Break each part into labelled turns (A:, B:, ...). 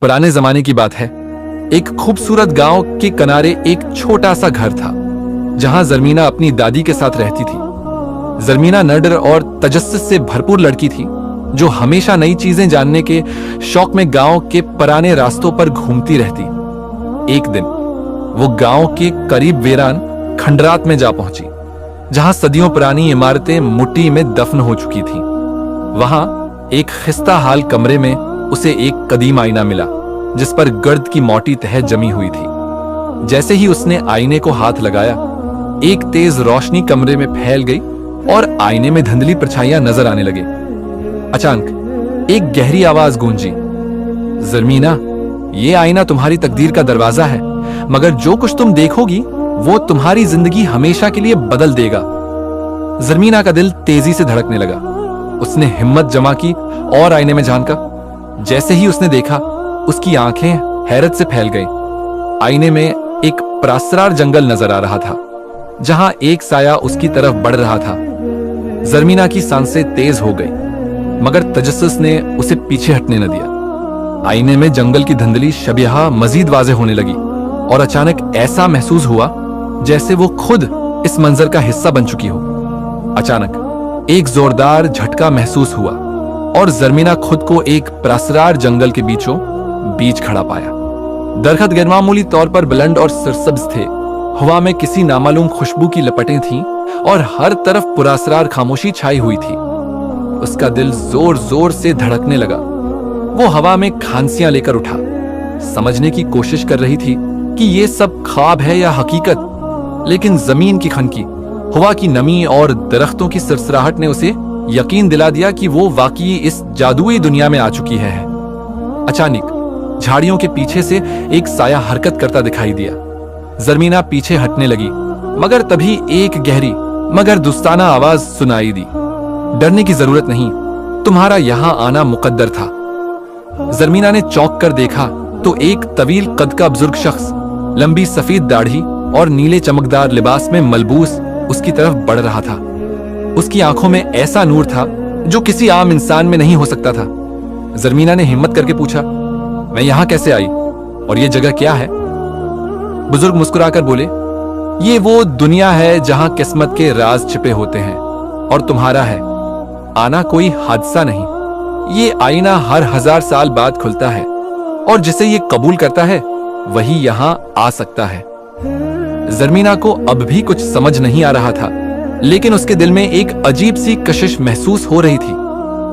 A: पुराने जमाने की बात है। एक खूबसूरत गांव के किनारे एक छोटा सा घर था जहां जरमीना अपनी दादी के साथ रहती थी। जरमीना नडर और तजस्सुस से भरपूर लड़की थी जो हमेशा नई चीजें जानने के शौक में गांव के पुराने रास्तों पर घूमती रहती। एक दिन वो गांव के करीब वीरान खंडरात में जा पहुंची जहां सदियों पुरानी इमारतें मिट्टी में दफन हो चुकी थीं। वहां एक खिस्ता हाल कमरे में उसे एक कदीम आईना मिला जिस पर गर्द की मोटी तह जमी हुई थी। जैसे ही उसने आईने को हाथ लगाया, एक तेज रोशनी कमरे में फैल गई और आईने में धुंधली परछाइयां नजर आने लगे। अचानक एक गहरी आवाज गूंजी, जरमीना, ये आईना तुम्हारी तकदीर का दरवाजा है, मगर जो कुछ तुम देखोगी वो तुम्हारी जिंदगी हमेशा के लिए बदल देगा। जरमीना का दिल तेजी से धड़कने लगा। उसने हिम्मत जमा की और आईने में झांका। जैसे ही उसने देखा, उसकी आंखें हैरत से फैल गईं। आईने में एक प्रासरार जंगल नजर आ रहा था जहां एक साया उसकी तरफ बढ़ रहा था। जरमीना की सांसें तेज हो गई, मगर तजस्सुस ने उसे पीछे हटने न दिया। आईने में जंगल की धुंधली शबिहा मजीद वाज़ेह होने लगी और अचानक ऐसा महसूस हुआ जैसे वो खुद इस मंजर का हिस्सा बन चुकी हो। अचानक एक जोरदार झटका महसूस हुआ और जरमीना खुद को एक प्रासरार जंगल के बीचों बीच खड़ा पाया। दरख्त गैरमामूली तौर पर बुलंद और सरसब्ज थे। हवा में किसी नामालूम खुशबू की लपटें थीं और हर तरफ पुरासरार खामोशी छाई हुई थी। उसका दिल जोर जोर से धड़कने लगा। वो हवा में खांसियां लेकर उठा, समझने की कोशिश कर रही थी कि ये सब ख्वाब है या हकीकत। लेकिन जमीन की खनकी, हवा की नमी और दरख्तों की सरसराहट ने उसे यकीन दिला दिया कि वो वाकई इस जादुई दुनिया में आ चुकी है। अचानक झाड़ियों के पीछे से एक साया हरकत करता दिखाई दिया। जरमीना पीछे हटने लगी, मगर तभी एक गहरी मगर दुस्ताना आवाज सुनाई दी, डरने की जरूरत नहीं, तुम्हारा यहां आना मुकद्दर था। जरमीना ने चौंक कर देखा तो एक तवील कद का बुजुर्ग शख्स, लंबी सफेद दाढ़ी और नीले चमकदार लिबास में मलबूस उसकी तरफ बढ़ रहा था। उसकी आंखों में ऐसा नूर था जो किसी आम इंसान में नहीं हो सकता था। जरमीना ने हिम्मत करके पूछा, मैं यहां कैसे आई और ये जगह क्या है? बुजुर्ग मुस्कुराकर बोले, ये वो दुनिया है जहां किस्मत के राज छिपे होते हैं और तुम्हारा है आना कोई हादसा नहीं। ये आईना हर 1000 साल बाद खुलता है और जिसे ये कबूल करता है वही यहां आ सकता है। जरमीना को अब भी कुछ समझ नहीं आ रहा था, लेकिन उसके दिल में एक अजीब सी कशिश महसूस हो रही थी,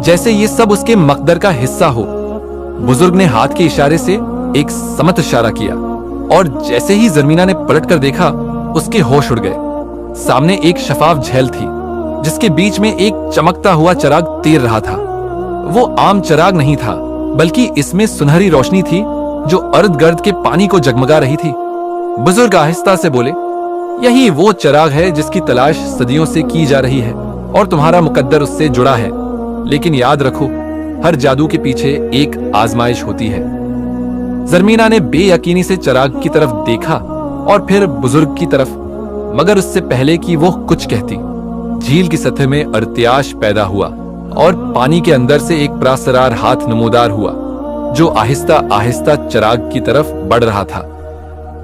A: जैसे ये सब उसके मकदर का हिस्सा हो। बुजुर्ग ने हाथ के इशारे से एक समत इशारा किया और जैसे ही जरमीना ने पलटकर देखा, उसके होश उड़ गए। सामने एक शफाफ झील थी जिसके बीच में एक चमकता हुआ चिराग तैर रहा था। वो आम चिराग नहीं था, बल्कि इसमें सुनहरी रोशनी थी जो अर्ध गर्द के पानी को जगमगा रही थी। बुजुर्ग आहिस्ता से बोले, यही वो चिराग है जिसकी तलाश सदियों से की जा रही है और तुम्हारा मुकद्दर उससे जुड़ा है। लेकिन याद रखो, हर जादू के पीछे एक आजमाइश होती है। जरमीना ने बेयकीनी से चिराग की तरफ देखा और फिर बुजुर्ग की तरफ, मगर उससे पहले कि वो कुछ कहती, झील की सतह में अर्त्याश पैदा हुआ और पानी के अंदर से एक प्रासरार हाथ नमूदार हुआ जो आहिस्ता आहिस्ता चिराग की तरफ बढ़ रहा था।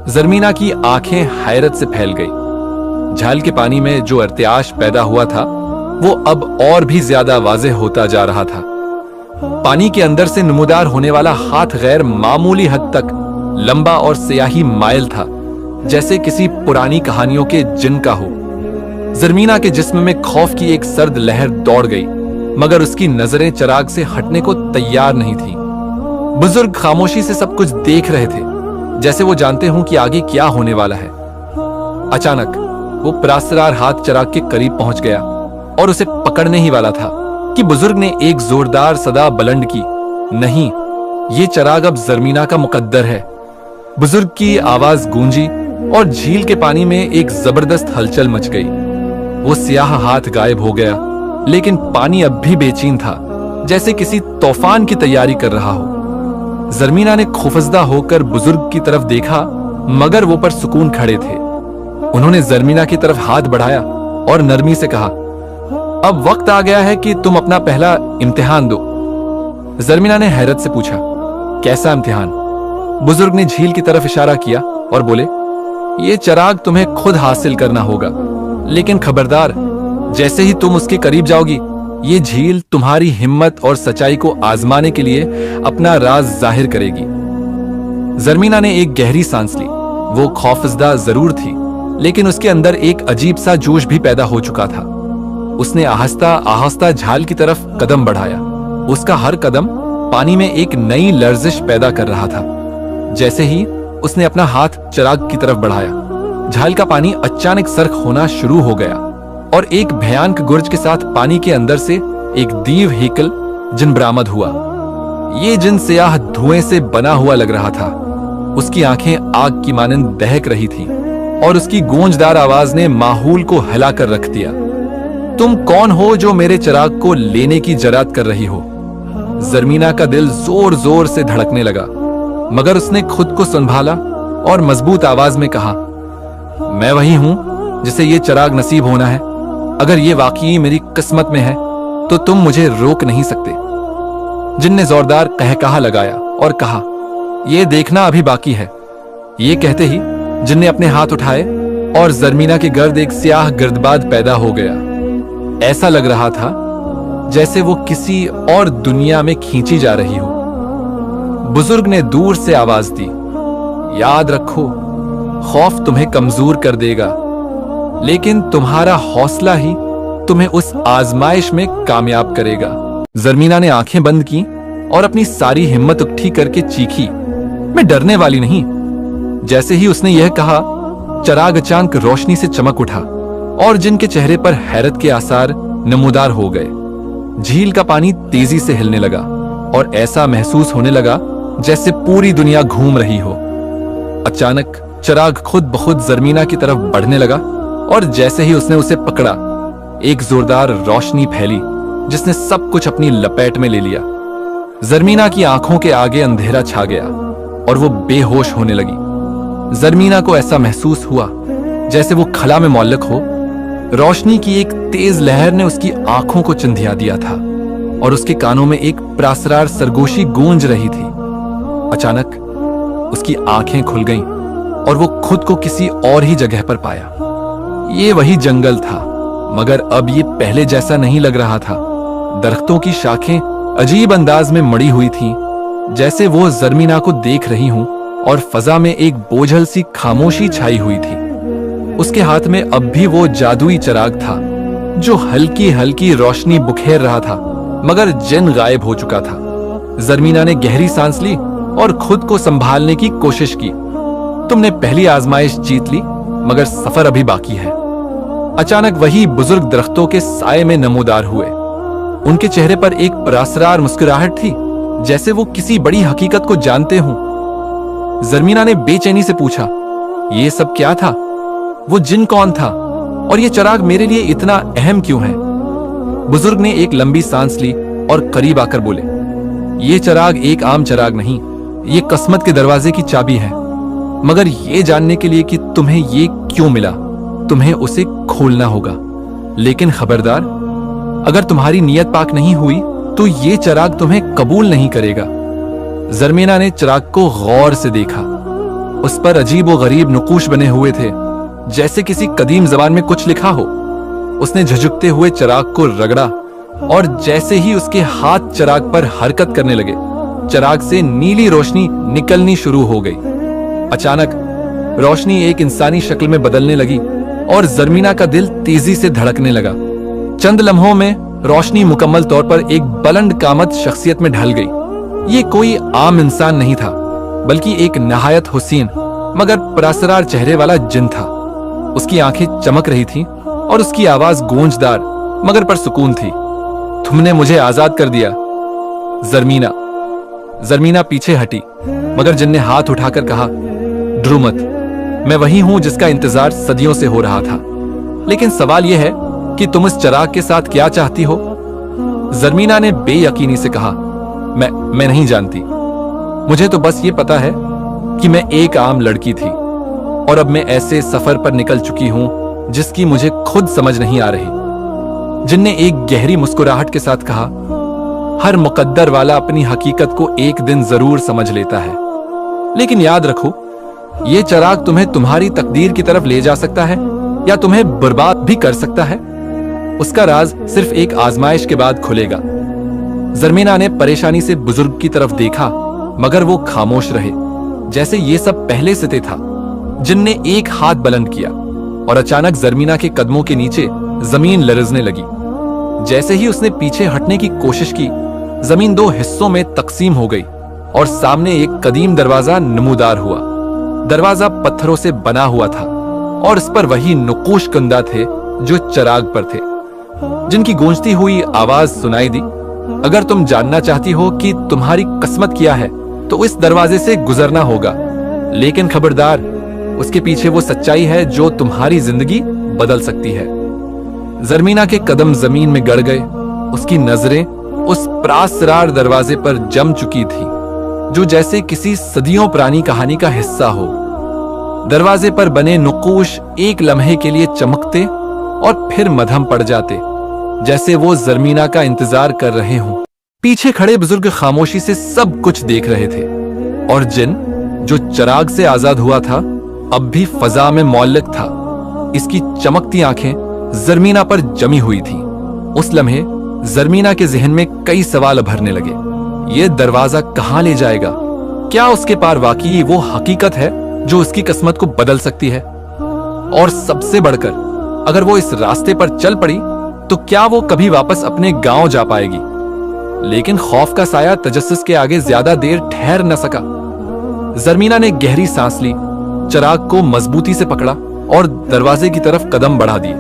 A: जरमीना की आंखें हैरत से फैल गई। झाल के पानी में जो अर्त्याश पैदा हुआ था वो अब और भी ज्यादा वाज़ेह होता जा रहा था। पानी के अंदर से नमूदार होने वाला हाथ गैर मामूली हद तक लंबा और स्याही माइल था, जैसे किसी पुरानी कहानियों के जिन का हो। जरमीना के जिस्म में खौफ की एक सर्द लहर दौड़ गई, मगर उसकी नजरें चिराग से हटने को तैयार नहीं थी। बुजुर्ग खामोशी से सब कुछ देख रहे थे, जैसे वो जानते हों कि आगे क्या होने वाला है। अचानक वो प्रासरार हाथ चिराग के करीब पहुंच गया और उसे पकड़ने ही वाला था कि बुजुर्ग ने एक जोरदार सदा बुलंद की, नहीं, ये चिराग अब जरमीना का मुकद्दर है। बुजुर्ग की आवाज गूंजी और झील के पानी में एक जबरदस्त हलचल मच गई। वो स्याह हाथ गायब हो गया, लेकिन पानी अब भी बेचैन था, जैसे किसी तूफान की तैयारी कर रहा हो। जरमीना ने खौफजदा होकर बुजुर्ग की तरफ देखा, मगर वो पर सुकून खड़े थे। उन्होंने जरमीना की तरफ हाथ बढ़ाया और नरमी से कहा, अब वक्त आ गया है कि तुम अपना पहला इम्तिहान दो। जरमीना ने हैरत से पूछा, कैसा इम्तिहान? बुजुर्ग ने झील की तरफ इशारा किया और बोले, ये चिराग तुम्हें खुद हासिल करना होगा, लेकिन खबरदार, जैसे ही तुम उसके करीब जाओगी, ये झील तुम्हारी हिम्मत और सच्चाई को आजमाने के लिए अपना राज जाहिर करेगी। जरमीना ने एक गहरी सांस ली। वो खौफजदा जरूर थी, लेकिन उसके अंदर एक अजीब सा जोश भी पैदा हो चुका था। उसने आहिस्ता आहिस्ता झाल की तरफ कदम बढ़ाया। उसका हर कदम पानी में एक नई लर्जिश पैदा कर रहा था। जैसे ही उसने अपना हाथ चिराग की तरफ बढ़ाया, झाल का पानी अचानक सर्क होना शुरू हो गया और एक भयानक गुर्ज के साथ पानी के अंदर से एक दीव हेकल जिन बरामद हुआ। ये जिन स्याह धुएं से बना हुआ लग रहा था। उसकी आंखें आग की मानंद दहक रही थीं और उसकी गूंजदार आवाज ने माहौल को हिला कर रख दिया। तुम कौन हो जो मेरे चिराग को लेने की जरात कर रही हो? जरमीना का दिल जोर जोर से धड़कने लगा, मगर उसने खुद को संभाला और मजबूत आवाज में कहा, मैं वही हूं जिसे ये चिराग नसीब होना है। अगर ये वाकई मेरी किस्मत में है तो तुम मुझे रोक नहीं सकते। जिन ने जोरदार कहकहा लगाया और कहा, यह देखना अभी बाकी है। ये कहते ही जिन ने अपने हाथ उठाए और जरमीना के गर्द एक स्याह गिर्दबाद पैदा हो गया। ऐसा लग रहा था जैसे वो किसी और दुनिया में खींची जा रही हो। बुजुर्ग ने दूर से आवाज दी, याद रखो, खौफ तुम्हें कमजोर कर देगा, लेकिन तुम्हारा हौसला ही तुम्हें उस आजमाइश में कामयाब करेगा। जरमीना ने आंखें बंद की और अपनी सारी हिम्मत इकट्ठी करके चीखी, मैं डरने वाली नहीं। जैसे ही उसने यह कहा, चिराग अचानक रोशनी से चमक उठा और जिनके चेहरे पर हैरत के आसार नमूदार हो गए। झील का पानी तेजी से हिलने लगा और ऐसा महसूस होने लगा जैसे पूरी दुनिया घूम रही हो। अचानक चिराग खुद ब खुद जरमीना की तरफ बढ़ने लगा और जैसे ही उसने उसे पकड़ा, एक जोरदार रोशनी फैली जिसने सब कुछ अपनी लपेट में ले लिया। जरमीना की आंखों के आगे अंधेरा छा गया और वो बेहोश होने लगी। जरमीना को ऐसा महसूस हुआ जैसे वो खला में मौल्लक हो। रोशनी की एक तेज लहर ने उसकी आंखों को चिंधिया दिया था और उसके कानों में एक प्रासरार सरगोशी गूंज रही थी। अचानक उसकी आंखें खुल गईं और वो खुद को किसी और ही जगह पर पाया। ये वही जंगल था, मगर अब ये पहले जैसा नहीं लग रहा था। दरख्तों की शाखें अजीब अंदाज में मड़ी हुई थीं, जैसे वो जरमीना को देख रही हूं, और फजा में एक बोझल सी खामोशी छाई हुई थी। उसके हाथ में अब भी वो जादुई चिराग था जो हल्की हल्की रोशनी बुखेर रहा था, मगर जिन गायब हो चुका था। जरमीना ने गहरी सांस ली और खुद को संभालने की कोशिश की। तुमने पहली आजमाइश जीत ली, मगर सफर अभी बाकी है। अचानक वही बुजुर्ग दरख्तों के साए में नमूदार हुए। उनके चेहरे पर एक परासरार मुस्कुराहट थी, जैसे वो किसी बड़ी हकीकत को जानते हों। जरमीना ने बेचैनी से पूछा, ये सब क्या था? वो जिन कौन था और ये चिराग मेरे लिए इतना अहम क्यों है? बुजुर्ग ने एक लंबी सांस ली और करीब आकर बोले, ये चिराग एक आम चिराग नहीं, ये किस्मत के दरवाजे की चाबी है। मगर ये जानने के लिए कि तुम्हें ये क्यों मिला, तुम्हें उसे खोलना होगा। लेकिन खबरदार, अगर तुम्हारी नियत पाक नहीं हुई तो ये चिराग तुम्हें कबूल नहीं करेगा। जरमीना ने चिराग को गौर से देखा। उस पर अजीब व गरीब नकूश बने हुए थे, जैसे किसी कदीम जबान में कुछ लिखा हो। उसने झुकते हुए चिराग को रगड़ा और जैसे ही उसके हाथ चिराग पर हरकत करने लगे, चिराग से नीली रोशनी निकलनी शुरू हो गई। अचानक रोशनी एक इंसानी शक्ल में बदलने लगी और जरमीना का दिल तेजी से धड़कने लगा। चंद लम्हों में रोशनी मुकम्मल तौर पर एक बुलंद कामत शख्सियत में ढल गई। ये कोई आम इंसान नहीं था, बल्कि एक नहायत हुसीन मगर परासरार चेहरे वाला जिन था। उसकी आंखें चमक रही थीं और उसकी आवाज गूंजदार मगर परसुकून थी। तुमने मुझे आजाद कर दिया, जरमीना। जरमीना पीछे हटी, मगर जिन ने हाथ उठाकर कहा, डरो मत, मैं वही हूं जिसका इंतजार सदियों से हो रहा था। लेकिन सवाल यह है कि तुम इस चिराग के साथ क्या चाहती हो? जरमीना ने बेयकीनी से कहा, मैं नहीं जानती। मुझे तो बस ये पता है कि मैं एक आम लड़की थी और अब मैं ऐसे सफर पर निकल चुकी हूं जिसकी मुझे खुद समझ नहीं आ रही। जिन ने एक गहरी मुस्कुराहट के साथ कहा, हर मुकद्दर वाला अपनी हकीकत को एक दिन जरूर समझ लेता है, लेकिन याद रखो, ये चिराग तुम्हें तुम्हारी तकदीर की तरफ ले जा सकता है या तुम्हें बर्बाद भी कर सकता है। उसका राज सिर्फ एक आजमाइश के बाद खुलेगा। जरमीना ने परेशानी से बुजुर्ग की तरफ देखा, मगर वो खामोश रहे, जैसे ये सब पहले से तय था। जिन ने एक हाथ बुलंद किया और अचानक जरमीना के कदमों के नीचे जमीन लरजने लगी। जैसे ही उसने पीछे हटने की कोशिश की, जमीन दो हिस्सों में तकसीम हो गई और सामने एक कदीम दरवाजा नमूदार हुआ। दरवाजा पत्थरों से बना हुआ था और इस पर वही नुकूश कुंदा थे जो चिराग पर थे, जिनकी गूंजती हुई आवाज सुनाई दी। अगर तुम जानना चाहती हो कि तुम्हारी किस्मत क्या है, तो इस दरवाजे से गुजरना होगा, लेकिन खबरदार, उसके पीछे वो सच्चाई है जो तुम्हारी जिंदगी बदल सकती है। जरमीना के कदम जमीन में गड़ गए। उसकी नजरें उस प्रासरार दरवाजे पर जम चुकी थी, जो जैसे किसी सदियों पुरानी कहानी का हिस्सा हो। दरवाजे पर बने नुकूश एक लम्हे के लिए चमकते और फिर मधम पड़ जाते, जैसे वो जरमीना का इंतजार कर रहे हों। पीछे खड़े बुजुर्ग खामोशी से सब कुछ देख रहे थे, और जिन जो चिराग से आजाद हुआ था अब भी फजा में मौल्लक था। इसकी चमकती आंखें जरमीना पर जमी हुई थीं। उस लम्हे जरमीना के जहन में कई सवाल भरने लगे। ये दरवाजा कहां ले जाएगा? क्या उसके पार वाकई वो हकीकत है जो उसकी किस्मत को बदल सकती है? और सबसे बढ़कर, अगर वो इस रास्ते पर चल पड़ी तो क्या वो कभी वापस अपने गांव जा पाएगी? लेकिन खौफ का साया तजस्सुस के आगे ज्यादा देर ठहर न सका। जरमीना ने गहरी सांस ली, चिराग को मजबूती से पकड़ा और दरवाजे की तरफ कदम बढ़ा दिए।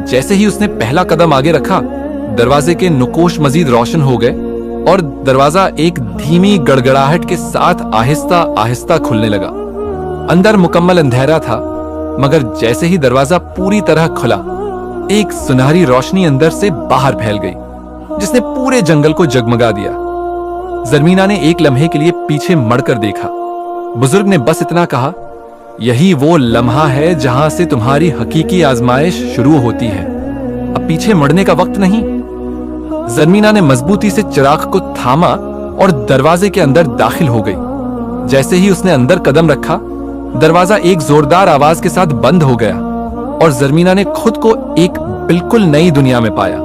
A: जैसे ही उसने पहला कदम आगे रखा, दरवाजे के नुकोश मजीद रोशन हो गए और दरवाजा एक धीमी गड़गड़ाहट के साथ आहिस्ता आहिस्ता खुलने लगा। अंदर मुकम्मल अंधेरा था, मगर जैसे ही दरवाजा पूरी तरह खुला, एक सुनहरी रोशनी अंदर से बाहर फैल गई, जिसने पूरे जंगल को जगमगा दिया। जरमीना ने एक लम्हे के लिए पीछे मड़कर देखा। बुजुर्ग ने बस इतना कहा, यही वो लम्हा है जहां से तुम्हारी हकीकी आजमाइश शुरू होती है। अब पीछे मुड़ने का वक्त नहीं। जरमीना ने मजबूती से चिराग को थामा और दरवाजे के अंदर दाखिल हो गई। जैसे ही उसने अंदर कदम रखा, दरवाजा एक जोरदार आवाज के साथ बंद हो गया और जरमीना ने खुद को एक बिल्कुल नई दुनिया में पाया।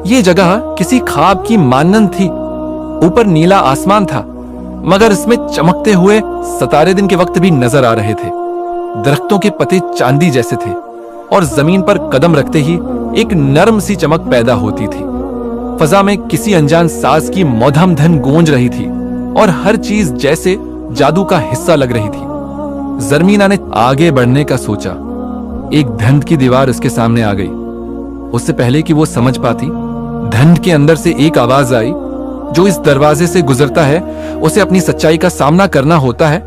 A: ये जगह किसी ख्वाब की मानंद थी। ऊपर नीला आसमान था, मगर इसमें चमकते हुए सितारे दिन के वक्त भी नजर आ रहे थे। दरख्तों के पत्ते चांदी जैसे थे और जमीन पर कदम रखते ही एक नरम सी चमक पैदा होती थी। फजा में किसी अनजान साज की मौधम धन गूंज रही थी और हर चीज जैसे जादू का हिस्सा लग रही थी। जरमीना ने आगे बढ़ने का सोचा। एक धंध की दीवार उसके सामने आ गई। उससे पहले कि वो समझ पाती, धंध के अंदर से एक आवाज आई, जो इस दरवाजे से गुजरता है उसे अपनी सच्चाई का सामना करना होता है।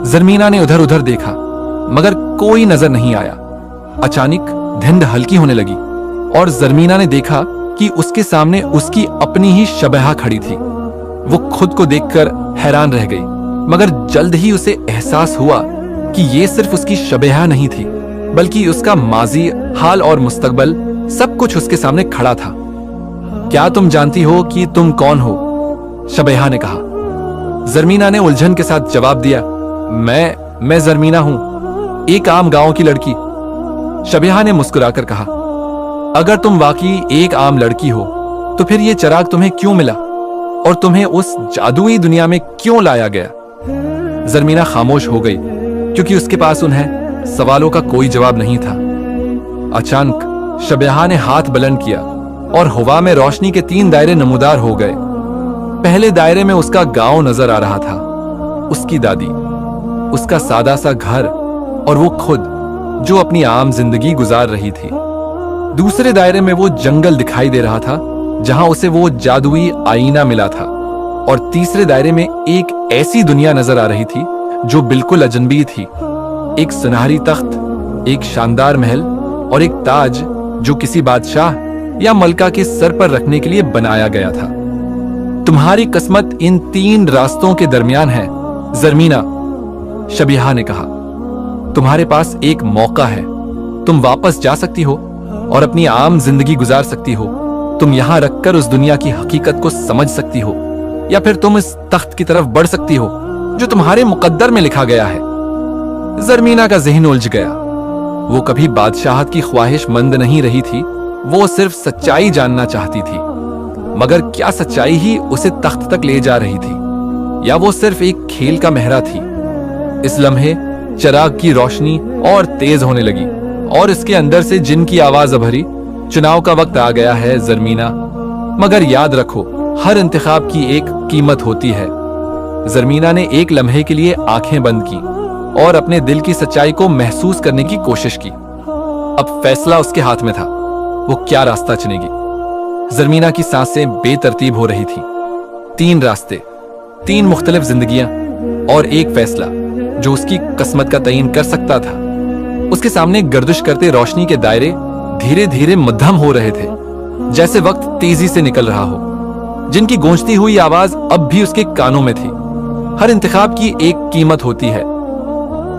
A: जरमीना ने उधर उधर देखा, मगर कोई नजर नहीं आया। अचानक धुंध हल्की होने लगी और जरमीना ने देखा कि उसके सामने उसकी अपनी ही शबहा खड़ी थी। वो खुद को देखकर हैरान रह गई, मगर जल्द ही उसे एहसास हुआ कि ये सिर्फ उसकी शबहा नहीं थी, बल्कि उसका माजी, हाल और मुस्तकबल सब कुछ उसके सामने खड़ा था। क्या तुम जानती हो कि तुम कौन हो? शबहा ने कहा। जरमीना ने उलझन के साथ जवाब दिया, मैं जरमीना हूं, एक आम गांव की लड़की। शबहा ने मुस्कुराकर कहा, अगर तुम वाकई एक आम लड़की हो तो फिर ये चिराग तुम्हें क्यों मिला और तुम्हें उस जादुई दुनिया में क्यों लाया गया? जरमीना खामोश हो गई, क्योंकि उसके पास उन्हें सवालों का कोई जवाब नहीं था। अचानक शबहा ने हाथ बुलंद किया और हवा में रोशनी के 3 दायरे नमूदार हो गए। पहले दायरे में उसका गांव नजर आ रहा था, उसकी दादी, उसका सादा सा घर और वो खुद जो अपनी आम जिंदगी गुजार रही थी। दूसरे दायरे में वो जंगल दिखाई दे रहा था जहां उसे वो जादुई आईना मिला था। और तीसरे दायरे में एक ऐसी दुनिया नजर आ रही थी जो बिल्कुल अजनबी थी। एक सुनहरी तख्त, एक शानदार महल और एक ताज जो किसी बादशाह या मलका के सर पर रखने के लिए बनाया गया था। तुम्हारी किस्मत इन 3 रास्तों के दरमियान है जरमीना, शबीहा ने कहा। तुम्हारे पास एक मौका है। तुम वापस जा सकती हो और अपनी आम जिंदगी गुजार सकती हो। तुम यहां रखकर उस दुनिया की हकीकत को समझ सकती हो, या फिर तुम इस तख्त की तरफ बढ़ सकती हो जो तुम्हारे मुकद्दर में लिखा गया है। जरमीना का ज़हन उलझ गया। वो कभी बादशाहत की ख्वाहिशमंद नहीं रही थी, वो सिर्फ सच्चाई जानना चाहती थी। मगर क्या सच्चाई ही उसे तख्त तक ले जा रही थी, या वो सिर्फ एक खेल का मेहरा थी? इस लम्हे चिराग की रोशनी और तेज होने लगी और इसके अंदर से जिन की आवाज भरी, चुनाव का वक्त आ गया है जरमीना, मगर याद रखो हर इंतखाब की एक कीमत होती है। जरमीना ने एक लम्हे के लिए आंखें बंद की और अपने दिल की सच्चाई को महसूस करने की कोशिश की। अब फैसला उसके हाथ में था, वो क्या रास्ता चुनेगी। जरमीना की सांसें बेतरतीब हो रही थी। 3 रास्ते, 3 मुख्तलिफ जिंदगियां और एक फैसला जो उसकी किस्मत का तयीन कर सकता था। उसके सामने गर्दिश करते रोशनी के दायरे धीरे धीरे मध्यम हो रहे थे, जैसे वक्त तेजी से निकल रहा हो। जिनकी गूंजती हुई आवाज अब भी उसके कानों में थी। हर इंतखाब की एक कीमत होती है।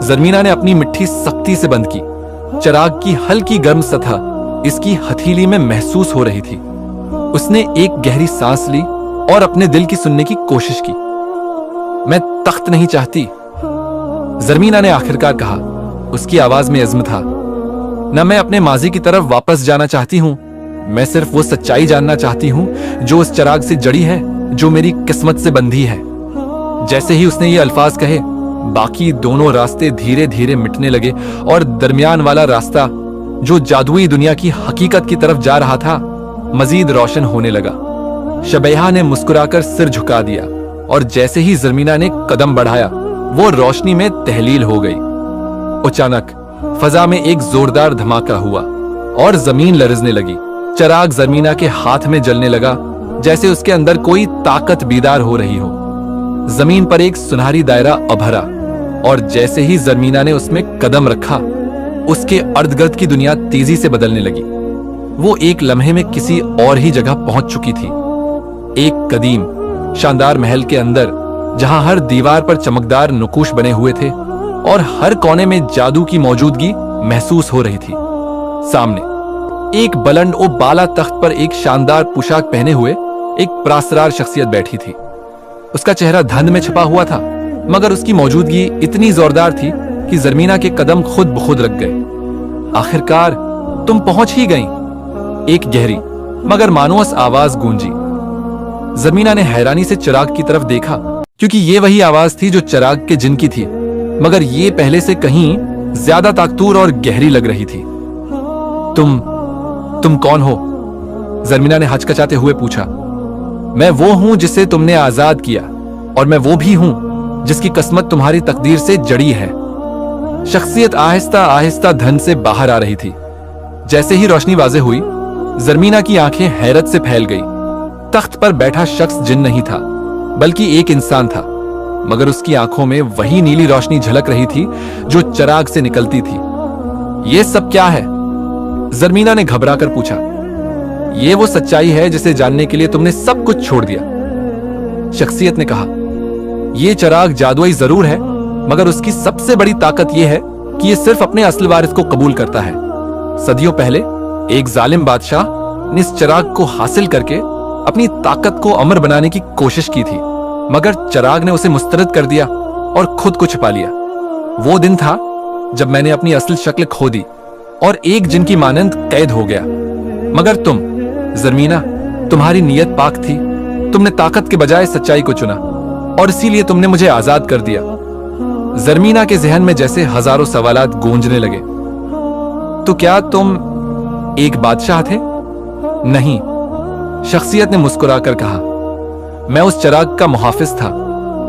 A: जरमीना ने अपनी मिट्टी सख्ती से बंद की। चिराग की हल्की गर्म सतह इसकी हथेली में महसूस हो रही थी। उसने एक गहरी सांस ली और अपने दिल की सुनने की कोशिश की। मैं तख्त नहीं चाहती, जरमीना ने आखिरकार कहा। उसकी आवाज में इज़्म था। न मैं अपने माजी की तरफ वापस जाना चाहती हूं, मैं सिर्फ वो सच्चाई जानना चाहती हूं जो उस चिराग से जड़ी है, जो मेरी किस्मत से बंधी है। जैसे ही उसने ये अल्फाज कहे, बाकी दोनों रास्ते धीरे धीरे मिटने लगे और दरमियान वाला रास्ता जो जादुई दुनिया की हकीकत की तरफ जा रहा था, मजीद रोशन होने लगा। शबैहा ने मुस्कुराकर सिर झुका दिया और जैसे ही जरमीना ने कदम बढ़ाया, वो रोशनी में तहलील हो गई। अचानक फजा में एक जोरदार धमाका हुआ और जमीन लरजने लगी। चिराग जरमीना के हाथ में जलने लगा, जैसे उसके अंदर कोई ताकत बीदार हो रही हो। जमीन पर एक सुनहरी दायरा उभरा और जैसे ही जरमीना ने उसमें कदम रखा, उसके अर्द गिर्द की दुनिया तेजी से बदलने लगी। वो एक लम्हे में किसी और ही जगह पहुंच चुकी थी। एक कदीम शानदार महल के अंदर, जहां हर दीवार पर चमकदार नुकूश बने हुए थे और हर कोने में जादू की मौजूदगी महसूस हो रही थी। सामने एक बुलंद और बाला तख्त पर एक शानदार पोशाक पहने हुए एक प्रासरार शख्सियत बैठी थी। उसका चेहरा धुंध में छुपा हुआ था, मगर उसकी मौजूदगी इतनी जोरदार थी कि जरमीना के कदम खुद ब खुद रुक गए। आखिरकार तुम पहुंच ही गईं। एक गहरी मगर मानूस आवाज गूंजी। जरमीना ने हैरानी से चिराग की तरफ देखा, क्योंकि ये वही आवाज थी जो चिराग के जिन की थी, मगर ये पहले से कहीं ज्यादा ताकतूर और गहरी लग रही थी। तुम कौन हो? जरमीना ने हचकचाते हुए पूछा। मैं वो हूं जिसे तुमने आजाद किया, और मैं वो भी हूं जिसकी किस्मत तुम्हारी तकदीर से जड़ी है। शख्सियत आहिस्ता आहिस्ता धन से बाहर आ रही थी। जैसे ही रोशनी वाज़ेह हुई, जरमीना की आंखें हैरत से फैल गई। तख्त पर बैठा शख्स जिन नहीं था, बल्कि एक इंसान था, मगर उसकी आंखों में वही नीली रोशनी झलक रही थी जो चिराग से निकलती थी। ये सब क्या है? जरमीना ने घबराकर पूछा। ये वो सच्चाई है जिसे जानने के लिए तुमने सब कुछ छोड़ दिया। शख्सियत ने कहा, यह चिराग जादुई जरूर है, मगर उसकी सबसे बड़ी ताकत यह है कि यह सिर्फ अपने असल वारिस को कबूल करता है। सदियों पहले एक जालिम बादशाह ने इस चिराग को हासिल करके अपनी ताकत को अमर बनाने की कोशिश की थी, मगर चिराग ने उसे मुस्तरद कर दिया और खुद को छुपा लिया। वो दिन था जब मैंने अपनी असल शक्ल खो दी और एक जिन की मानंद कैद हो गया। मगर तुम जरमीना, तुम्हारी नीयत पाक थी। तुमने ताकत के बजाय सच्चाई को चुना और इसीलिए तुमने मुझे आजाद कर दिया। जरमीना के जहन में जैसे हजारों सवालात गूंजने लगे। तो क्या तुम एक बादशाह थे? नहीं, शख्सियत ने मुस्कुराकर कहा। मैं उस चिराग का मुहाफिज था,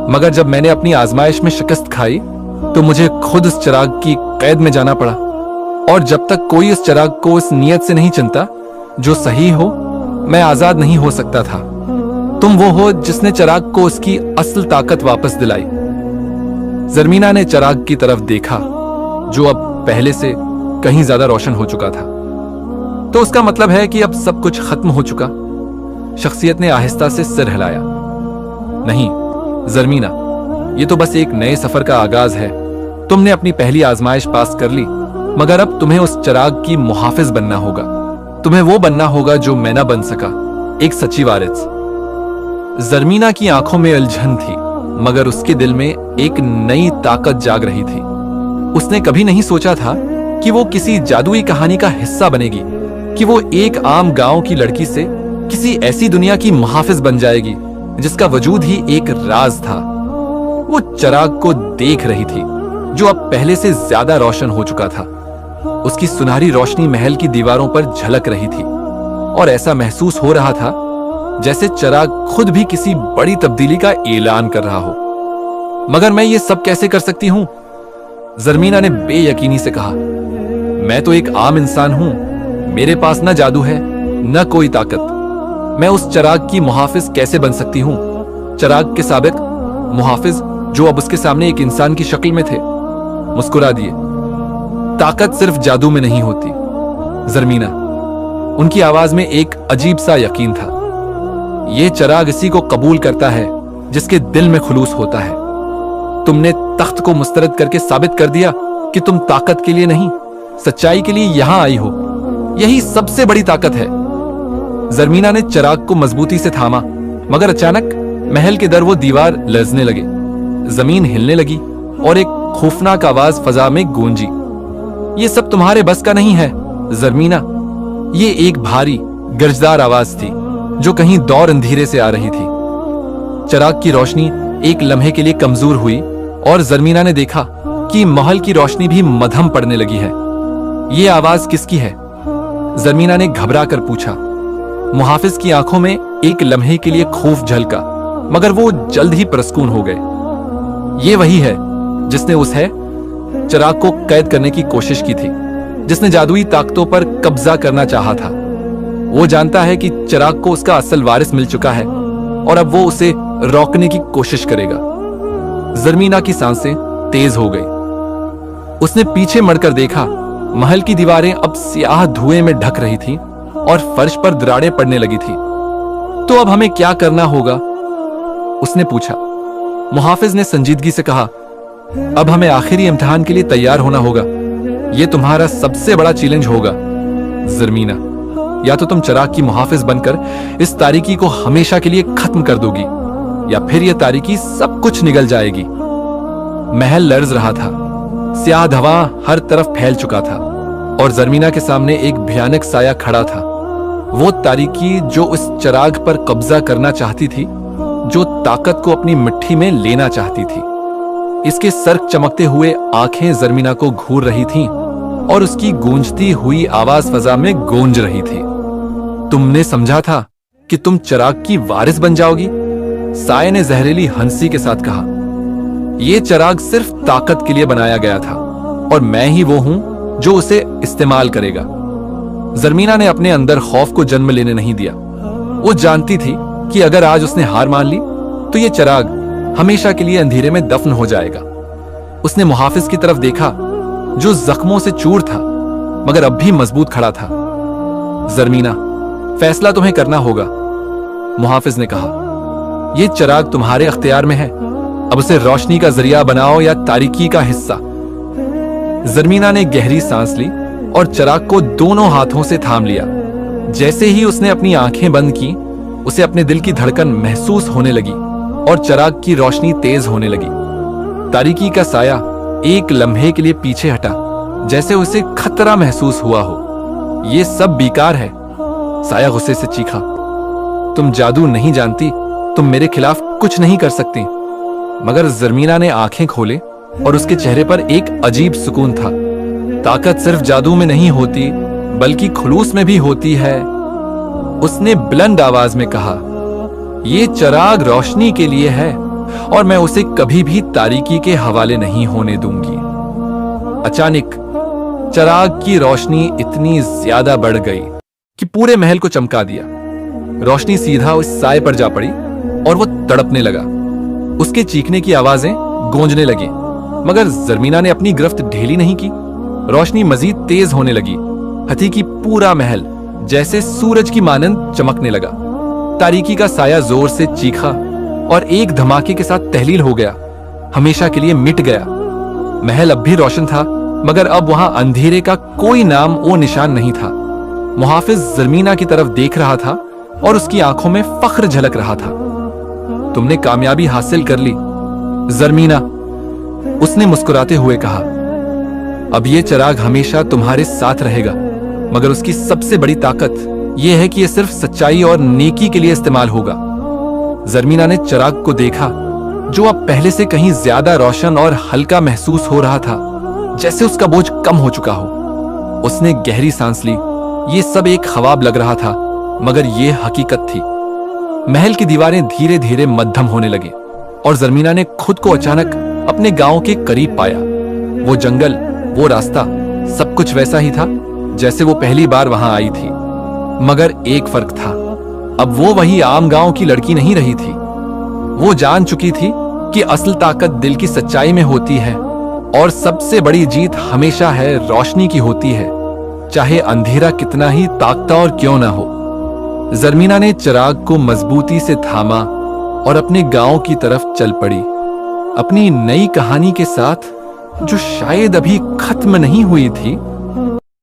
A: मगर जब मैंने अपनी आजमाइश में शिकस्त खाई तो मुझे खुद उस चिराग की कैद में जाना पड़ा। और जब तक कोई उस चिराग को उस नियत से नहीं चुनता जो सही हो, मैं आजाद नहीं हो सकता था। तुम वो हो जिसने चिराग को उसकी असल ताकत वापस दिलाई। जरमीना ने चिराग की तरफ देखा, जो अब पहले से कहीं ज्यादा रोशन हो चुका था। तो उसका मतलब है कि अब सब कुछ खत्म हो चुका? शख्सियत ने आहिस्ता से सिर हिलाया। नहीं जरमीना, ये तो बस एक नए सफर का आगाज है। तुमने अपनी पहली आजमाइश पास कर ली, मगर अब तुम्हें उस चिराग की मुहाफिज बनना होगा। तुम्हें वो बनना होगा जो मैं ना बन सका, एक सच्ची वारिस। जरमीना की आंखों में उलझन थी, मगर उसके दिल में एक नई ताकत जाग रही थी। उसने कभी नहीं सोचा था कि वो किसी जादुई कहानी का हिस्सा बनेगी, कि वो एक आम गांव की लड़की से किसी ऐसी दुनिया की मुहाफिज बन जाएगी जिसका वजूद ही एक राज था। वो चिराग को देख रही थी जो अब पहले से ज्यादा रोशन हो चुका था। उसकी सुनहरी रोशनी महल की दीवारों पर झलक रही थी और ऐसा महसूस हो रहा था जैसे चिराग खुद भी किसी बड़ी तब्दीली का ऐलान कर रहा हो। मगर मैं ये सब कैसे कर सकती हूं? ज़रमीना ने बेयकीनी से कहा। मैं तो एक आम इंसान हूं, मेरे पास न जादू है न कोई ताकत। मैं उस चिराग की मुहाफिज कैसे बन सकती हूं? चिराग के साबिक मुहाफिज जो अब उसके सामने एक इंसान की शक्ल में थे मुस्कुरा दिए। ताकत सिर्फ जादू में नहीं होती ज़रमीना। उनकी आवाज में एक अजीब सा यकीन था। ये चिराग इसी को कबूल करता है जिसके दिल में खुलूस होता है। तुमने तख्त को मुस्तरद करके साबित कर दिया कि तुम ताकत के लिए नहीं, सच्चाई के लिए यहां आई हो। यही सबसे बड़ी ताकत है। ज़रमीना ने चिराग को मजबूती से थामा, मगर अचानक महल के दर वो दीवार लरजने लगे, जमीन हिलने लगी और एक खौफनाक आवाज फजा में गूंजी। ये सब तुम्हारे बस का नहीं है ज़रमीना। ये एक भारी गर्जदार आवाज थी जो कहीं दौर अंधेरे से आ रही थी। चिराग की रोशनी एक लम्हे के लिए कमजोर हुई और ज़रमीना ने देखा कि महल की रोशनी भी मध्यम पड़ने लगी है। ये आवाज किसकी है? ज़रमीना ने घबरा कर पूछा। मुहाफिज की आंखों में एक लम्हे के लिए खौफ झलका, मगर वो जल्द ही परस्कून हो गए। ये वही है जिसने चिराग को कैद करने की कोशिश की थी, जिसने जादुई ताकतों पर कब्जा करना चाहा था। वो जानता है कि चिराग को उसका असल वारिस मिल चुका है और अब वो उसे रोकने की कोशिश करेगा। ज़रमीना की सांसें तेज हो गई। उसने पीछे मुड़कर देखा। महल की दीवारें अब स्याह धुएं में ढक रही थीं और फर्श पर दरारें पड़ने लगी थी। तो अब हमें क्या करना होगा? उसने पूछा। मुहाफिज ने संजीदगी से कहा, अब हमें आखिरी इम्तिहान के लिए तैयार होना होगा। यह तुम्हारा सबसे बड़ा चैलेंज होगा ज़रमीना। या तो तुम चिराग की मुहाफिज बनकर इस तारीकी को हमेशा के लिए खत्म कर दोगी, या फिर यह तारीकी सब कुछ निगल जाएगी। महल लर्ज रहा था, स्याह धवां हर तरफ फैल चुका था और ज़रमीना के सामने एक भयानक साया खड़ा था। वो तारीकी जो उस चिराग पर कब्जा करना चाहती थी, जो ताकत को अपनी मिट्टी में लेना चाहती थी। इसके सर्क चमकते हुए आंखें ज़रमीना को घूर रही थीं और उसकी गूंजती हुई आवाज फजा में गूंज रही थी। तुमने समझा था कि तुम चिराग की वारिस बन जाओगी? साये ने जहरीली हंसी के साथ कहा। यह चिराग सिर्फ ताकत के लिए बनाया गया था और मैं ही वो हूं जो उसे इस्तेमाल करेगा। ज़रमीना ने अपने अंदर खौफ को जन्म लेने नहीं दिया। वो जानती थी कि अगर आज उसने हार मान ली तो यह चिराग हमेशा के लिए अंधेरे में दफन हो जाएगा। उसने मुहाफिज की तरफ देखा जो जख्मों से चूर था मगर अब भी मजबूत खड़ा था। ज़रमीना, फैसला तुम्हें करना होगा, मुहाफिज ने कहा। यह चिराग तुम्हारे अख्तियार में है। अब उसे रोशनी का जरिया बनाओ या तारीकी का हिस्सा। ज़रमीना ने गहरी सांस ली और चिराग को दोनों हाथों से थाम लिया। जैसे ही उसने अपनी आंखें बंद की, उसे अपने दिल की धड़कन महसूस होने लगी और चिराग की रोशनी तेज होने लगी। तारीकी का साया एक लम्हे के लिए पीछे हटा, जैसे उसे खतरा महसूस हुआ हो। यह सब बेकार है, साया गुस्से से चीखा। तुम जादू नहीं जानती, तुम मेरे खिलाफ कुछ नहीं कर सकती। मगर ज़रमीना ने आंखें खोले और उसके चेहरे पर एक अजीब सुकून था। ताकत सिर्फ जादू में नहीं होती बल्कि खुलूस में भी होती है, उसने बुलंद आवाज में कहा। ये चिराग रोशनी के लिए है और मैं उसे कभी भी तारीकी के हवाले नहीं होने दूंगी। अचानक चिराग की रोशनी इतनी ज्यादा बढ़ गई कि पूरे महल को चमका दिया। रोशनी सीधा उस साए पर जा पड़ी और वो तड़पने लगा। उसके चीखने की आवाजें गूंजने लगी, मगर ज़रमीना ने अपनी गिरफ्त ढीली नहीं की। रोशनी मजीद तेज होने लगी, हती कि पूरा महल जैसे सूरज की मानंद चमकने लगा। तारीकी का साया जोर से चीखा और एक धमाके के साथ तहलील हो गया, हमेशा के लिए मिट गया। महल अब भी रोशन था, मगर अब वहां अंधेरे का कोई नाम ओ निशान नहीं था। मुहाफिज ज़रमीना की तरफ देख रहा था और उसकी आंखों में फख्र झलक रहा था। तुमने कामयाबी हासिल कर ली, जरमीना, उसने मुस्कुराते हुए कहा, अब ये चिराग हमेशा तुम्हारे साथ रहेगा, मगर उसकी सबसे बड़ी ताकत यह है कि यह सिर्फ सच्चाई और नेकी के लिए इस्तेमाल होगा। जरमीना ने चिराग को देखा, जो अब पहले से कहीं ज्यादा रोशन और हल्का महसूस हो रहा था, जैसे उसका बोझ कम हो चुका हो। उसने गहरी सांस ली। ये सब एक ख्वाब लग रहा था, मगर ये हकीकत थी। महल की दीवारें धीरे धीरे मध्यम होने लगे और जरमीना ने खुद को अचानक अपने गांव के करीब पाया। वो जंगल, वो रास्ता, सब कुछ वैसा ही था जैसे वो पहली बार वहां आई थी। मगर एक फर्क था, अब वो वही आम गांव की लड़की नहीं रही थी। वो जान चुकी थी कि असल ताकत दिल की सच्चाई में होती है और सबसे बड़ी जीत हमेशा है रोशनी की होती है, चाहे अंधेरा कितना ही ताकता और क्यों ना हो। जरमीना ने चिराग को मजबूती से थामा और अपने गांव की तरफ चल पड़ी, अपनी नई कहानी के साथ, जो शायद अभी खत्म नहीं हुई थी,